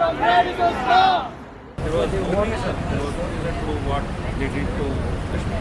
There was a warning, sir. There was no reason to what they did to Kashmir.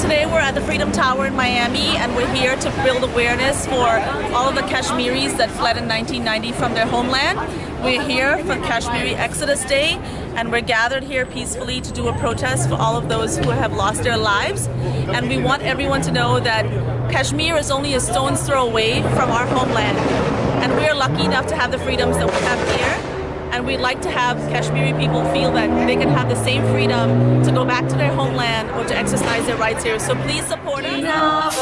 Today we're at the Freedom Tower in Miami, and we're here to build awareness for all of the Kashmiris that fled in 1990 from their homeland. We're here for Kashmiri Exodus Day, and we're gathered here peacefully to do a protest for all of those who have lost their lives. And we want everyone to know that Kashmir is only a stone's throw away from our homeland. And we're lucky enough to have the freedoms that we have here. And we'd like to have Kashmiri people feel that they can have the same freedom to go back to their homeland or to exercise their rights here. So please support us.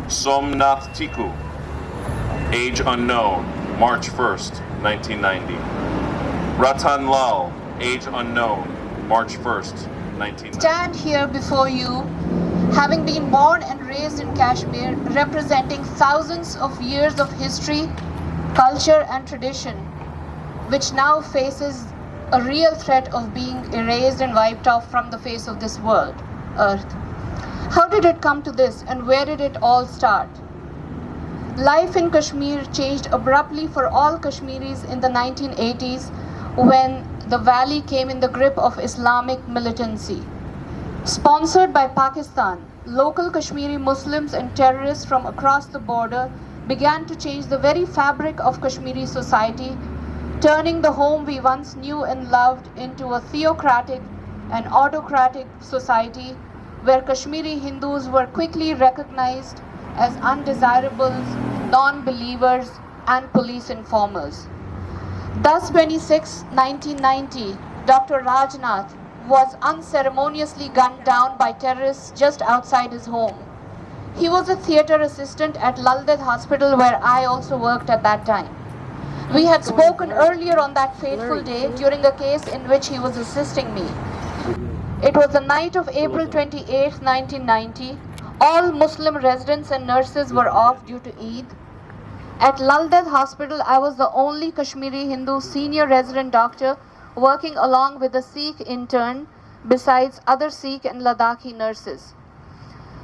Somnath Tiku, age unknown, March 1st, 1990. Ratan Lal, age unknown, March 1st, 1990. Stand here before you, having been born and raised in Kashmir, representing thousands of years of history, culture and tradition, which now faces a real threat of being erased and wiped off from the face of this world, earth. How did it come to this, and where did it all start? Life in Kashmir changed abruptly for all Kashmiris in the 1980s when the valley came in the grip of Islamic militancy. Sponsored by Pakistan, local Kashmiri Muslims and terrorists from across the border began to change the very fabric of Kashmiri society, turning the home we once knew and loved into a theocratic and autocratic society where Kashmiri Hindus were quickly recognized as undesirables, non-believers, and police informers. Thus, 26, 1990, Dr. Rajnath was unceremoniously gunned down by terrorists just outside his home. He was a theatre assistant at Lal Ded Hospital, where I also worked at that time. We had spoken earlier on that fateful day during a case in which he was assisting me. It was the night of April 28, 1990. All Muslim residents and nurses were off due to Eid. At Lal Ded Hospital, I was the only Kashmiri Hindu senior resident doctor working along with a Sikh intern, besides other Sikh and Ladakhi nurses.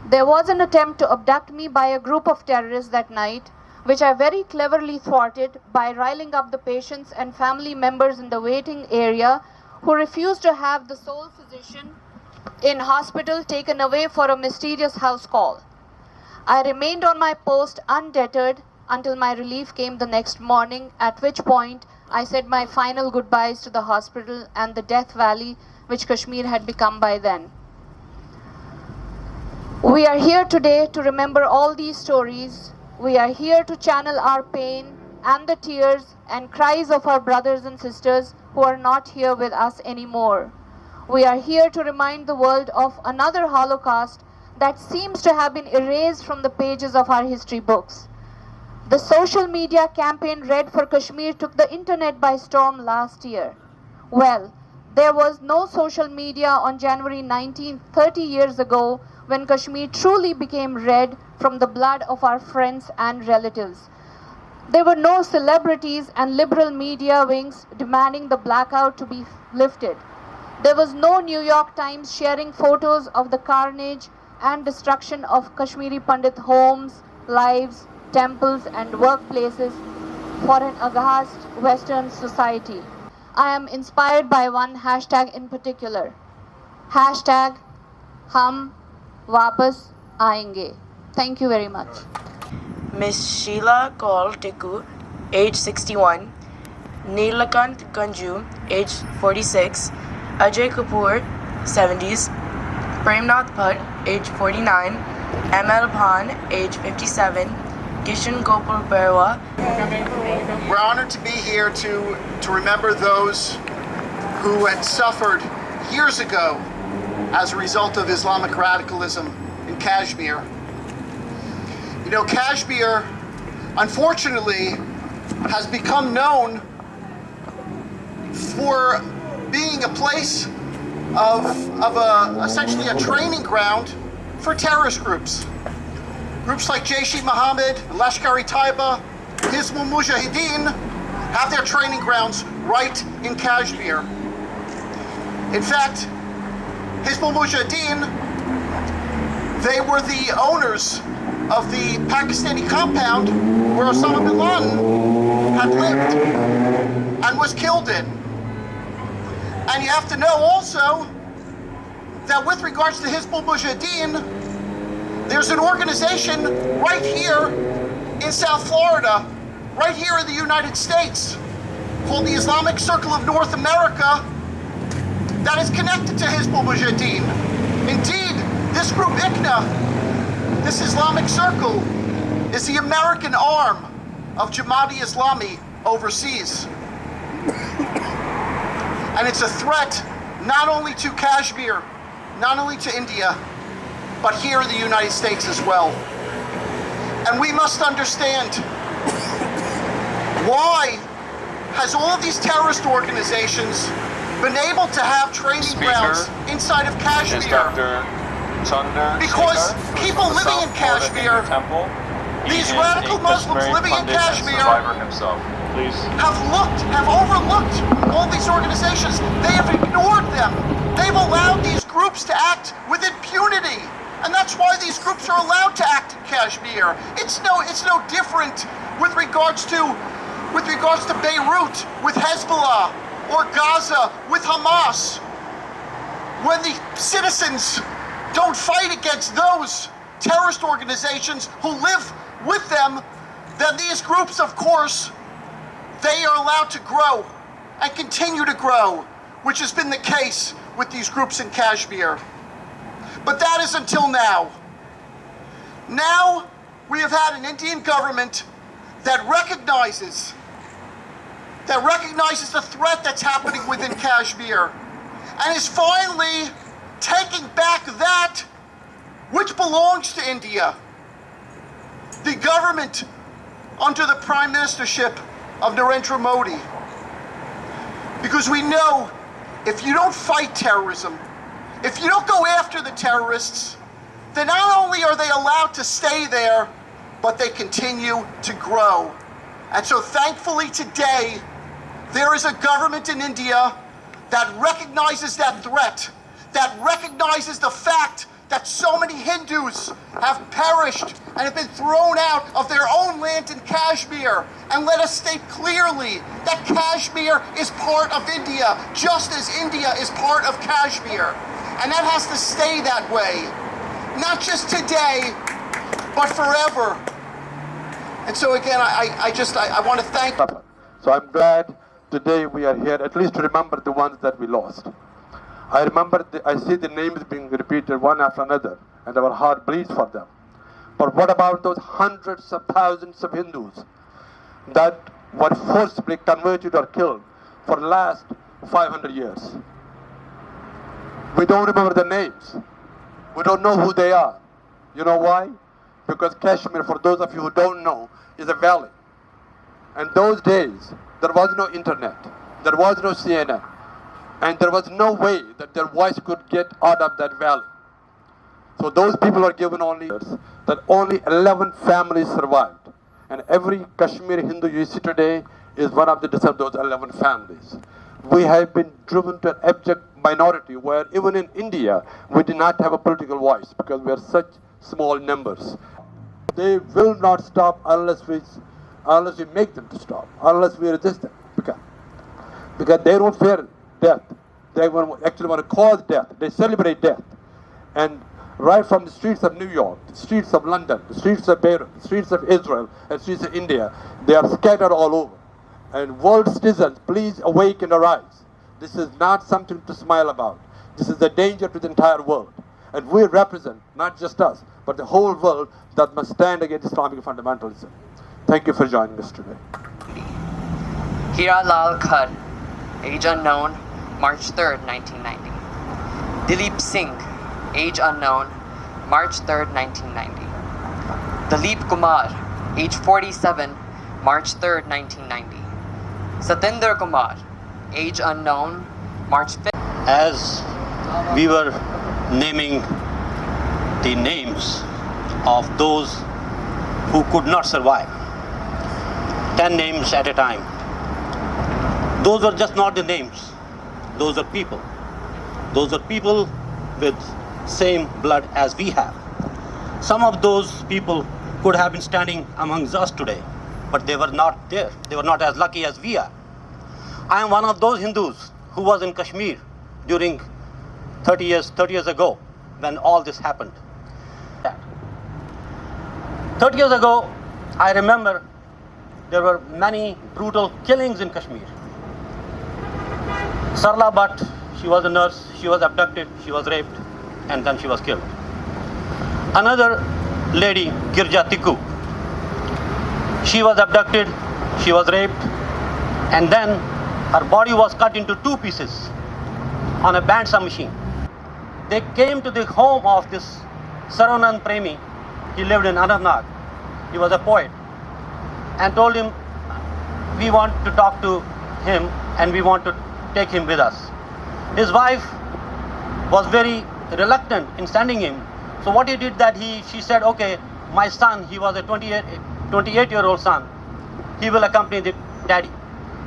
There was an attempt to abduct me by a group of terrorists that night, which I very cleverly thwarted by riling up the patients and family members in the waiting area who refused to have the sole physician in hospital taken away for a mysterious house call. I remained on my post undeterred until my relief came the next morning, at which point I said my final goodbyes to the hospital and the death valley which Kashmir had become by then. We are here today to remember all these stories. We are here to channel our pain and the tears and cries of our brothers and sisters who are not here with us anymore. We are here to remind the world of another Holocaust that seems to have been erased from the pages of our history books. The social media campaign Red for Kashmir took the internet by storm last year. Well, there was no social media on January 19, 30 years ago, when Kashmir truly became red from the blood of our friends and relatives. There were no celebrities and liberal media wings demanding the blackout to be lifted. There was no New York Times sharing photos of the carnage and destruction of Kashmiri Pandit homes, lives, temples and workplaces for an aghast Western society. I am inspired by one hashtag in particular. Hashtag Hum Wapas Aayenge. Thank you very much. Miss Sheila Kaul Tikku, age 61. Neelakant Ganju, age 46. Ajay Kapoor, 70s. Premnath Bhatt, age 49. ML Bhan, age 57. Kishan Gopal Barwa. We're honored to be here to remember those who had suffered years ago as a result of Islamic radicalism in Kashmir. You know, Kashmir, unfortunately, has become known for being a place essentially a training ground for terrorist groups. Groups like Jaish-e-Mohammed, Lashkar-e-Taiba, Hizbul Mujahideen have their training grounds right in Kashmir. In fact, Hizbul Mujahideen, they were the owners of the Pakistani compound where Osama bin Laden had lived and was killed in. And you have to know also that with regards to Hizbul Mujahideen, there's an organization right here in South Florida, right here in the United States, called the Islamic Circle of North America, that is connected to Hizbul Mujahideen. Indeed, this group ICNA, this Islamic Circle, is the American arm of Jamaat-e-Islami overseas. And it's a threat not only to Kashmir, not only to India, but here in the United States as well. And we must understand, why has all of these terrorist organizations been able to have training grounds inside of Kashmir? Because people living in Kashmir, these radical Muslims living in Kashmir, have overlooked all these organizations. They have ignored them. They've allowed these groups to act with impunity. And that's why these groups are allowed to act in Kashmir. It's no different with regards to Beirut with Hezbollah or Gaza with Hamas. When the citizens don't fight against those terrorist organizations who live with them, then these groups, of course, they are allowed to grow and continue to grow, which has been the case with these groups in Kashmir. But that is until now. Now we have had an Indian government that recognizes the threat that's happening within Kashmir and is finally taking back that which belongs to India. The government under the Prime Ministership of Narendra Modi. Because we know if you don't fight terrorism, if you don't go after the terrorists, then not only are they allowed to stay there, but they continue to grow. And so thankfully today, there is a government in India that recognizes that threat, that recognizes the fact that so many Hindus have perished and have been thrown out of their own land in Kashmir. And let us state clearly that Kashmir is part of India, just as India is part of Kashmir. And that has to stay that way, not just today, but forever. And so again, I want to thank. So I'm glad today we are here, at least to remember the ones that we lost. I see the names being repeated one after another, and our heart bleeds for them. But what about those hundreds of thousands of Hindus that were forcibly converted or killed for the last 500 years? We don't remember the names. We don't know who they are. You know why? Because Kashmir, for those of you who don't know, is a valley. And those days, there was no internet. There was no CNN. And there was no way that their voice could get out of that valley. So those people are given that only 11 families survived. And every Kashmiri Hindu you see today is one of those 11 families. We have been driven to an abject minority where even in India, we did not have a political voice because we are such small numbers. They will not stop unless we make them to stop, unless we resist them. Because they don't fear death. They actually want to cause death. They celebrate death. And right from the streets of New York, the streets of London, the streets of Beirut, the streets of Israel, and the streets of India, they are scattered all over. And world citizens, please awake and arise. This is not something to smile about. This is a danger to the entire world. And we represent, not just us, but the whole world that must stand against Islamic fundamentalism. Thank you for joining us today. Hira Lal Khar, age unknown, March 3rd, 1990. Dilip Singh, age unknown, March 3rd, 1990. Dalip Kumar, age 47, March 3rd, 1990. Satinder Kumar, age unknown, March 5th. As we were naming the names of those who could not survive. 10 names at a time. Those were just not the names. Those are people. Those are people with same blood as we have. Some of those people could have been standing amongst us today, but they were not there. They were not as lucky as we are. I am one of those Hindus who was in Kashmir during 30 years ago when all this happened. 30 years ago, I remember there were many brutal killings in Kashmir. Sarla Bhatt, she was a nurse, she was abducted, she was raped, and then she was killed. Another lady, Girja Tikku, she was abducted, she was raped, and then her body was cut into 2 pieces on a bandsaw machine. They came to the home of this Saranand Premi. He lived in Anantnag. He was a poet, and told him, we want to talk to him and we want to take him with us. His wife was very reluctant in sending him. So what he did that she said, okay, my son, he was a 28-year-old son, he will accompany the daddy.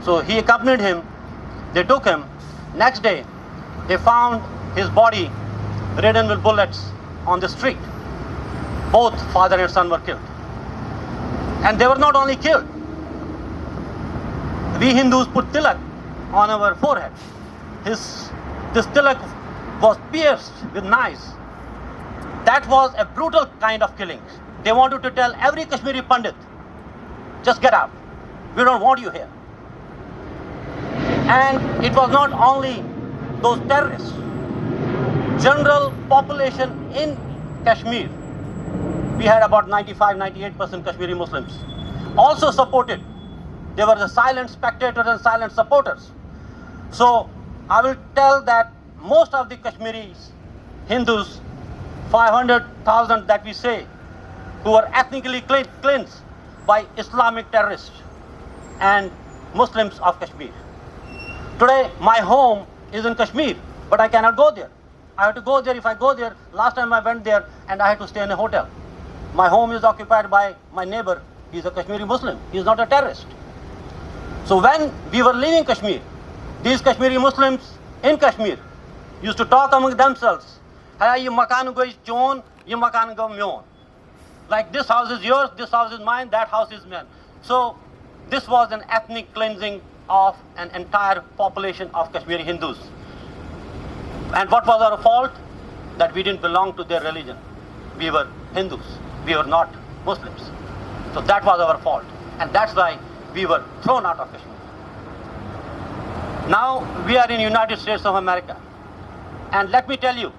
So he accompanied him, they took him. Next day, they found his body ridden with bullets on the street. Both father and son were killed. And they were not only killed. We Hindus put tilak on our forehead. This tilak was pierced with knives. That was a brutal kind of killing. They wanted to tell every Kashmiri Pandit, just get out. We don't want you here. And it was not only those terrorists. General population in Kashmir, we had about 95-98% Kashmiri Muslims, also supported. They were the silent spectators and silent supporters. So I will tell that most of the Kashmiri Hindus, 500,000 that we say, who are ethnically cleansed by Islamic terrorists and Muslims of Kashmir. Today, my home is in Kashmir, but I cannot go there. I have to go there. If I go there, last time I went there and I had to stay in a hotel. My home is occupied by my neighbor. He's a Kashmiri Muslim. He's not a terrorist. So when we were leaving Kashmir, these Kashmiri Muslims in Kashmir used to talk among themselves. Hey, ye makan go is chon, ye makan go myon. Like this house is yours, this house is mine, that house is mine. So this was an ethnic cleansing of an entire population of Kashmiri Hindus. And what was our fault? That we didn't belong to their religion. We were Hindus. We were not Muslims. So that was our fault. And that's why we were thrown out of Kashmir. Now we are in United States of America. And let me tell you,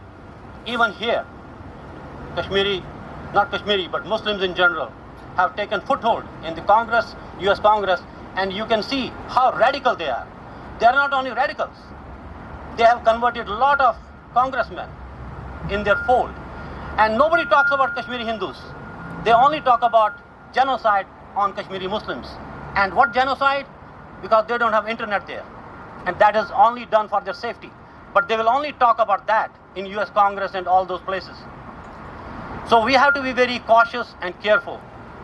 even here, not Kashmiri, but Muslims in general, have taken foothold in the Congress, US Congress, and you can see how radical they are. They are not only radicals, they have converted a lot of congressmen in their fold. And nobody talks about Kashmiri Hindus. They only talk about genocide on Kashmiri Muslims. And what genocide? Because they don't have internet there. And that is only done for their safety. But they will only talk about that in US Congress and all those places. So we have to be very cautious and careful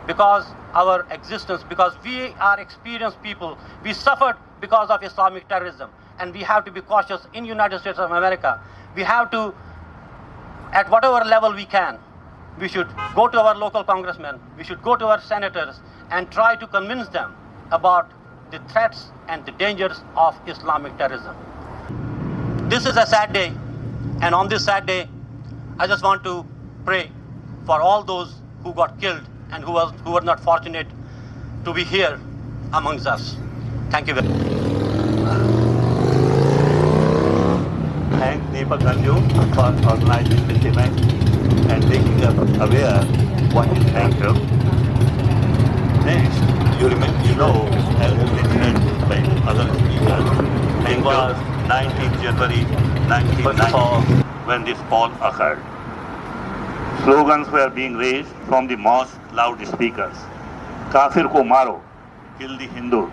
because our existence, because we are experienced people, we suffered because of Islamic terrorism. And we have to be cautious in United States of America. We have to, at whatever level we can, we should go to our local congressmen, we should go to our senators and try to convince them about the threats and the dangers of Islamic terrorism. This is a sad day, and on this sad day, I just want to pray for all those who got killed and who were not fortunate to be here amongst us. Thank you very much. Thank Deepak Ganju for organizing this event and making us aware what is happening. Next, you know, as mentioned by other speakers, it was 19th January 1990 when this fall occurred. Slogans were being raised from the mosque loudspeakers. Kafir ko maro, kill the Hindus.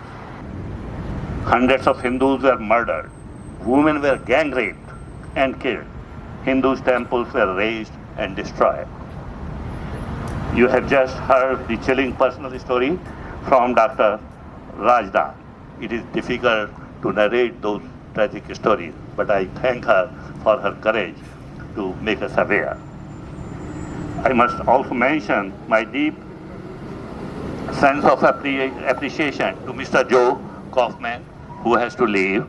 Hundreds of Hindus were murdered. Women were gang raped and killed. Hindus' temples were razed and destroyed. You have just heard the chilling personal story from Dr. Rajda. It is difficult to narrate those tragic stories, but I thank her for her courage to make us aware. I must also mention my deep sense of appreciation to Mr. Joe Kaufman, who has to leave,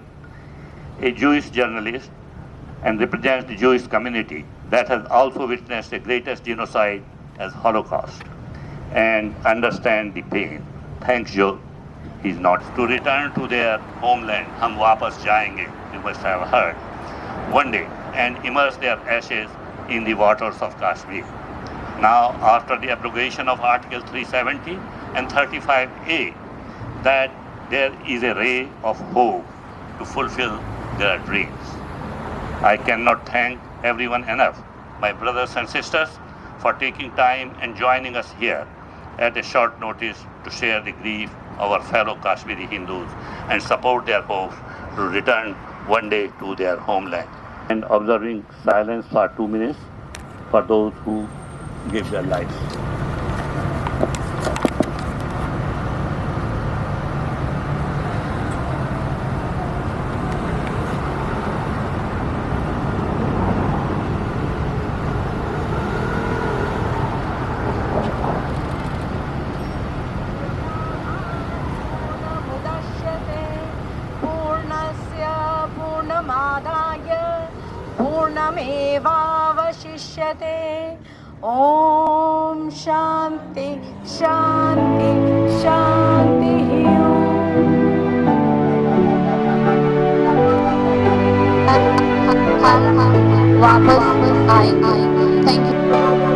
a Jewish journalist and represents the Jewish community that has also witnessed the greatest genocide as Holocaust and understand the pain. Thanks, Joe. He's not. To return to their homeland, hum wapas jayenge, you must have heard, one day, and immerse their ashes in the waters of Kashmir. Now, after the abrogation of Article 370 and 35A, that there is a ray of hope to fulfill their dreams. I cannot thank everyone enough, my brothers and sisters, for taking time and joining us here at a short notice to share the grief of our fellow Kashmiri Hindus and support their hopes to return one day to their homeland. And observing silence for 2 minutes for those who give their lives. Om Shanti Shanti Shanti. हम वापस आएंगे. Thank you.